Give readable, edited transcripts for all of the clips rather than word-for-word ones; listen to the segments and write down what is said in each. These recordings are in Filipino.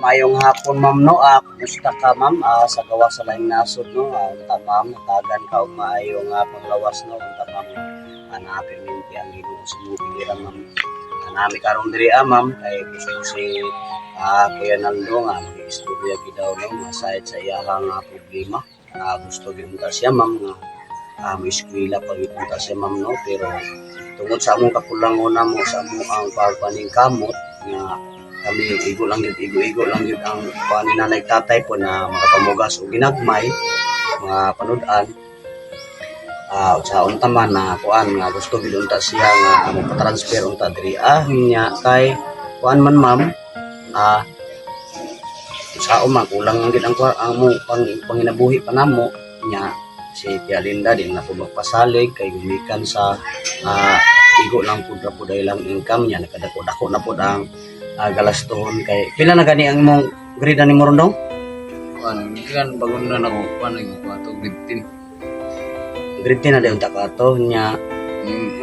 mayong hapon ma'am no. Kumusta ka ma'am? Sa gawa sa laing nasod no. Unta ma'am, tagan ka og maayong panglawas no. Unta ma'am, hanapin minti ang Ginoo sa mubiliran ma'am. Nami karon diri ma'am kay gusto si Kuya Naldo nga mag-istorya gid daw no masayad sa iyang problema. Gusto gyud ta siya ma'am nga may eskwela pa gyud ta siya ma'am no, pero tungod sa among kakulangon namo sa among ang pagpaningkamot nga kami igo lang yun ang paninanay tatay po na makapamugas o ginagmay mga panudan. Sa unta man na kuan nga gusto gid unta siya nga magpa-transfer unta diri nya kay kuan man ma'am sa man kulang gid ang among panginabuhi pa namo nya si Tia Linda din na po magpasalig kay gumikan sa igo lang pud lang income niya nakadako-dako na pud ang galaston kay pila na gani ang imong grade ni mo rondong? Kan bagon na ako kuan ang kuato grade 10 na dayon ta kato nya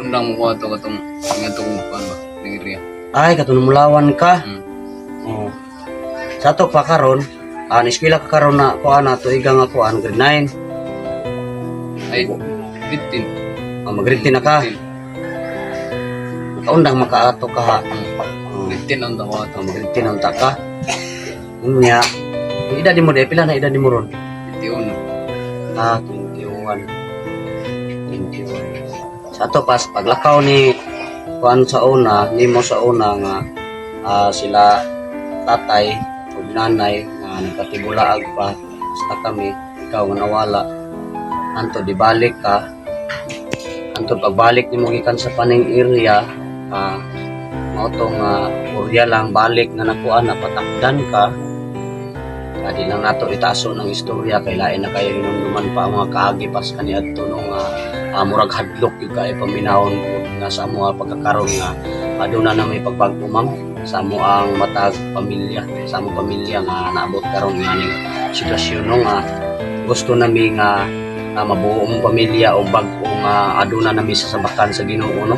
undang mo kuato katong ngatong kuan ba ning area. Ay katong mulawan ka. Oh. Sa to pa karon eskwela ka karon na kuan na tuiga nga kuan grade 9. Ay grade 10. Mag-grade 10 na ka. Kaundang makaato ka ha. Grade 10 ang tawa to. Mag-grade 10 ang taka. Nya edad mo de pila na edad mo ron? 21. 21. Sa to pas paglakaw ni kuan sa una nimo sa una nga sila tatay ug nanay nga nagkatibulaag pa basta kami ikaw nga nawala anto di balik ka anto pagbalik nimo gikan sa paning area mao tong urya lang balik nga nakuan na patakdan ka di lang nato itaso ng istorya kay lain na kayo hinumduman pa ang mga kaagi pas kaniadto nung murag hadlok yung kaya paminahon nga sa mga pagkakaroon nga aduna na may pagbago ma'am sa mo ang matag pamilya sa among pamilya nga naabot karon nga ning sitwasyon no nga gusto nami nga mabuo mong pamilya o bag-o nga aduna nami sa sabakan sa Ginoo no.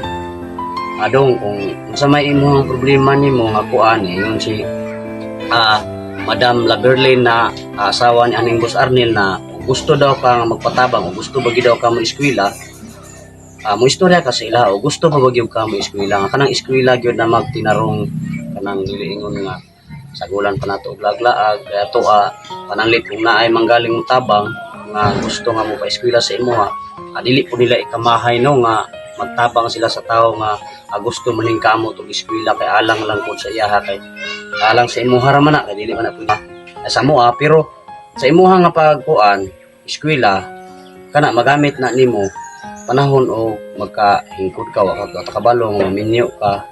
Adong kung sa may imong problema nimo nga kuan yun si Madam Laberlin na asawa ni aning Boss Arnel na gusto daw ka nga magpatabang o gusto bagi daw ka mo eskwela mo istorya ka sa ila o gusto pa bagi ka mo eskwela nga kanang eskwela gyud na magtinarong kanang diliingon nga sagulan pa nato og laglaag kaya to pananglit kung naay manggaling mo tabang nga gusto nga mo pa eskwela sa imo dili po nila ikamahay no nga magtabang sila sa tao nga gusto maning kamot og eskwela kay alang lang pud sa iya kay alang sa imuha ra man kay dili man na pud sa mo pero sa imuha nga pagkuan eskwela kana magamit na nimo panahon o magkahingkod ka wa ka kabalo nga minyo ka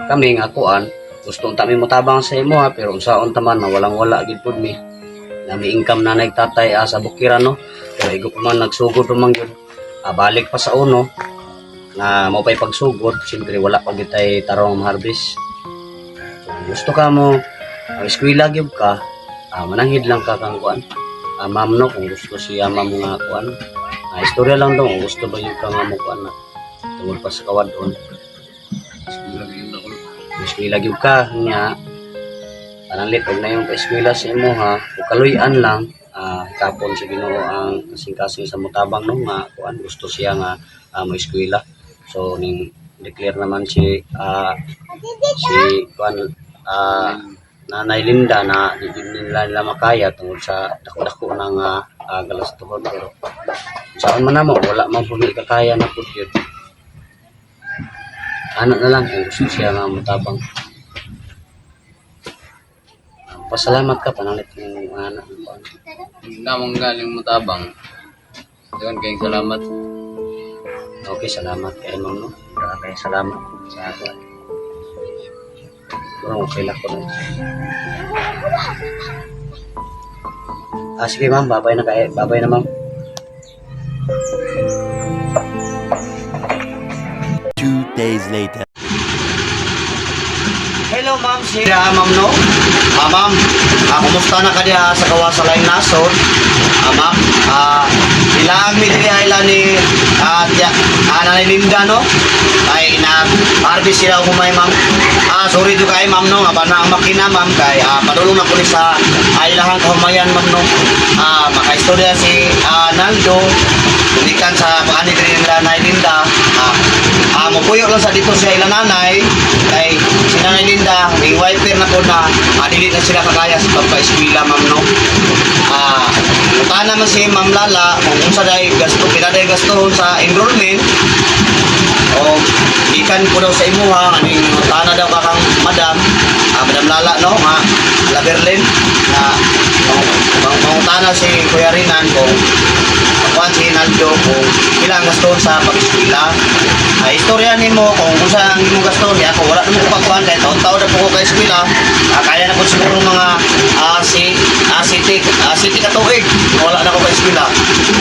kami nga kuan gusto unta mi motabang sa imuha pero unsaon ta man na walang wala gid pud mi na may income na nagtatay sa bukiran no pero igo pa man nagsugod man gyud balik pa sa uno na mo pa'y pagsugod siyempre wala pa gitay tarong harvest so, gusto ka mo eskwela gyud ka mananghid lang ka kang kuan ma'am no kung gusto siya ma'am nga kuan istorya lang daw kung gusto ba yung ka nga mo kuan na tungod pa sa kawadon eskwela gyud ka nya pananglit og na yung eskwela sa imo ug kaluy-an lang kapon sa Ginoo ang kasing-kasing sa mutabang no nga kuan gusto siya nga mo eskwela. So ning declare naman si kuan Nanay Linda na di nila makaya tungod sa dako-dako ng galastuhon pero saan man namo wala man pud kakaya na pud yun. Ano na lang kung gusto siya nga mutabang. Pasalamat ka pananglit ng anak mo. Namang galing mutabang. Dagan kayong salamat. Okay, salamat kayo ma'am no. Maraming salamat sa ako. Pero okay lang ko na. Sige ma'am, babay na kayo. Babay na ma'am. 2 days later. Hello ma'am, ma'am no? Ma'am, kumusta na ka diya sa gawa sa lain nasod? Ma'am, ilang mi diri ila ni Nanay Linda no? Ay harvest sila humay ma'am. Sorry do kay ma'am no, nga ba na ang makina ma'am kay padulong na ko ni sa ilahang kahumayan ma'am no. Makaistorya si Naldo tumikan sa pagani diri nila Nanay Linda. Mupuyo lang sa dito siya ila nanay kay si Nanay Linda may wiper na ko na dili na sila kagaya sa pagpa-eskwela ma'am no. Naman si Ma'am Lala kung unsa day gasto pinaday gasto sa enrollment o ikan ko daw sa imuha aning tana daw kakang Madam Lala no nga La Berlin na mangutana si Kuya Rinan kung kuan si Naldo kung ilang gasto sa pag-eskwela. Istorya nimo kung unsa ang imong gasto niya ako wala nimo pagkuan kay taon-taon na po ko kay eskwela. Kaya na ko siguro mga city ka tuig wala na ko kay eskwela.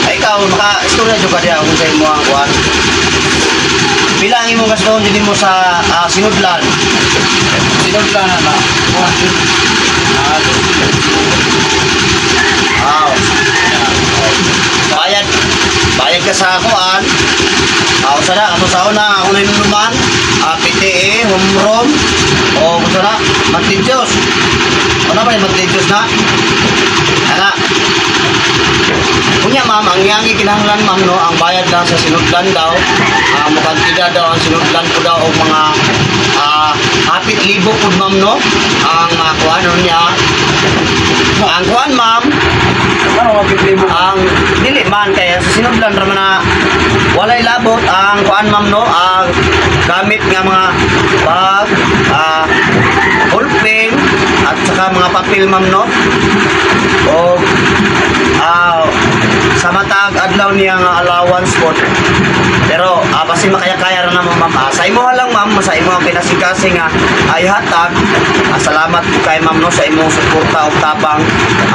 Ikaw maka-istorya jud ka diha kung sa imo ang kuan. Pila ang imong gasto dinhi mo sa sinudlan? Sinudlan na. Bayad ka sa kuan. Usa na ato sa una ako na inuman. PTE, humrom. O usa na matidjos. Ano ba yung matidjos na? Ana. Kunya ma'am, ang yangi kinahanglan ma'am no, ang bayad lang sa sinudlan daw. Mukantida daw ang sinudlan ko daw og mga hapit libo pud ma'am no. Ang kuan niya. Ang kuan ma'am, ang dili man kaya sa sinudlan ra man na walay labot ang kuan ma'am no, ang gamit nga mga bag, ballpen at saka mga papel ma'am no. O sa matag adlaw niya nga allowance po. Pero basi makaya-kaya ra naman ma'am. Sa imo lang ma'am, sa imo ang pinasikasin nga ay hatag. Salamat po kay ma'am no sa imong suporta ug tabang.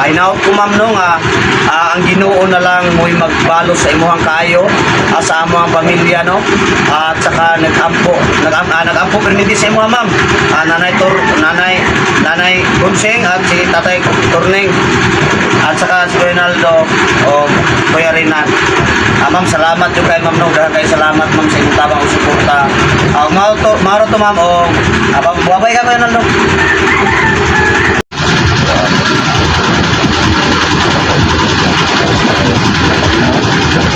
Ay naot ko ma'am no nga ang Ginoo na lang mo'y magbalo sa imong kaayo sa among pamilya no. At saka nagampo permiti sa imo ma'am. Nanay Bunseng at si Tatay Torning at saka si Ronaldo o Kuya Rinan. Ma'am, salamat yung kay ma'am no. Dahil kayo salamat ma'am sa inyong tabang suporta. Maro to ma'am o buwabay ka Kuya Ronaldo.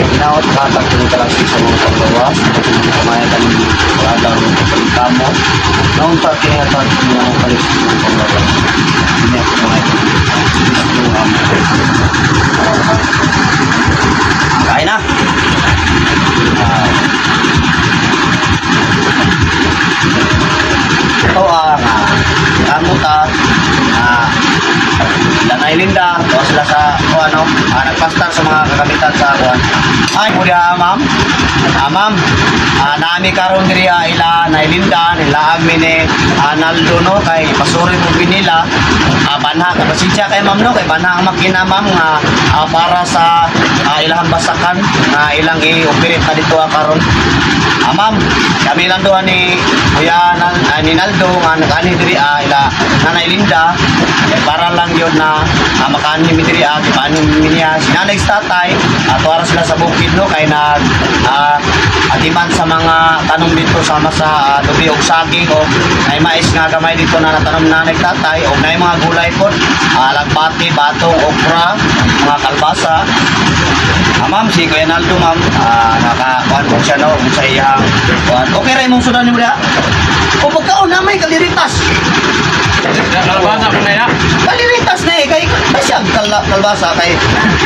Ginawa tatag ko talaga sa mga pagbawas. Kumaya ka ng paladang pagkamo. Noong takinatag ko niya ang kalis ng pagbawas. Hindi ako kumaya ka. Kain na. Ito ang muta Nanay Linda o sila sa nagpastar sa mga kagamitan sa kuan. Ay kuya ma'am. Ma'am, naami karon diri ila Nanay Linda nila ni Naldo no kay pasuri mo binila banha ka pasensya kay ma'am no kay banha ang makina ma'am nga para sa ilang basakan na ilang i-operate na dito karon. Ma'am, kami lang doon ni Kuya ni Naldo nga nag-ani diri ila Nanay Linda para lang yun na makaani mi diri paano mi niya sinanay sa tatay at para sila sa bukid no kay nag atiman sa mga tanong dito sama sa lubi og saging o ay mais nga gamay dito na natanom nanay tatay o nay mga gulay po lagbati, batong, okra, mga kalbasa. Ma'am, si Kuya Naldo ma'am nakakuan po siya no sa iyang okay ra imong sudan ni mo diha o pagkaon na may kaliritas. Kalabasa ko na ya. Kaliritas na kay masyag kalbasa kay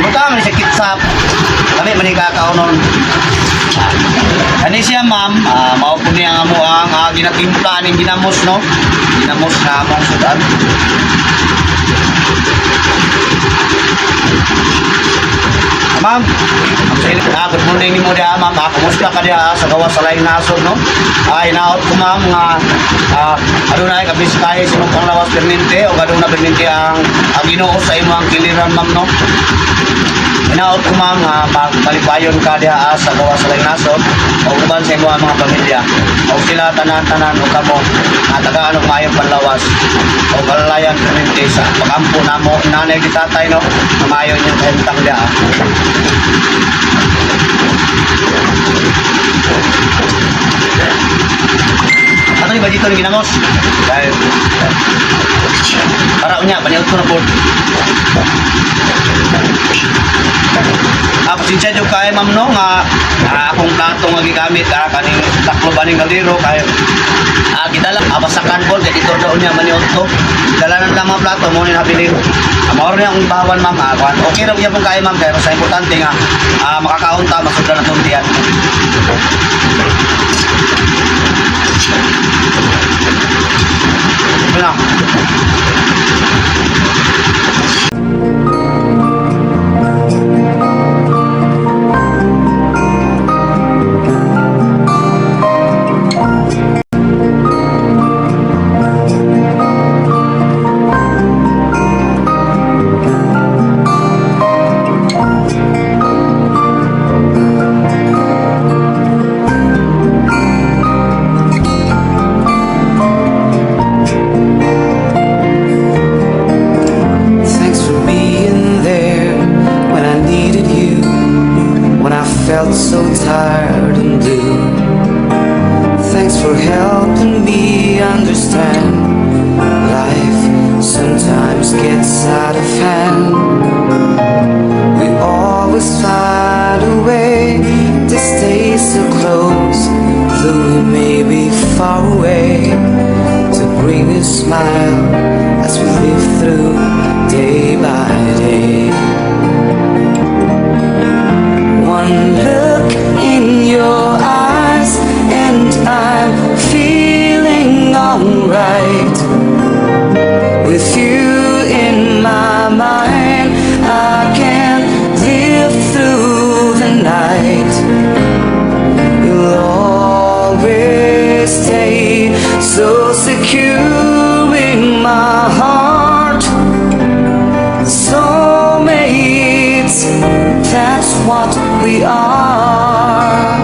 butang ni sakit sa kami manikakaunon. Ani siya ma'am, mao po niya nga mo ang ginatimpla ning ginamos no. Ginamos na among sudan. Ma'am, good morning ni mo diha, ma'am. Kumusta ka diha sa gawas sa laing nasod, no? Hinaot ko, ma'am, nga adunay kabis tayo sinong panglawas perminti o gadong na perminti ang Ginoo sa imo ang kiliran, ma'am, no? Hinaot ko, ma'am, nga magpalipayon ka diha sa gawas sa laing nasod o uban sa imo ang mga pamilya. O sila tanan-tanan o kamo nga tagaan og mayong panlawas o kalalayan perminti sa pagampo namo nanay di tatay, no? Mayon yung kahintang diha. Ano yung ba dito ng ginamos? Dahil para unya, baniot ko na po. Pasensya nyo kay ma'am, no, nga akong plato nga gigamit kaning taklo baning kaldero kay kita lang abasakan po kay dito daw niya maniot to. Dalanan lang mga plato mo ni habilin. Mao rin ang bahawan, ma'am. Okay ra gyapon kay ma'am, kay sa importante nga makakaunta masudlan atong diyan. Wala. Thanks for being there when I needed you, when I felt so tired and blue. Thanks for helping me understand life sometimes gets out of hand. We always find a way to stay so close, though we may be far away, to bring a smile as we live through day by day. One look in your eyes and I'm feeling alright. With you in my mind, I can live through the night. You'll always stay so secure in my heart. Soulmates, that's what we are.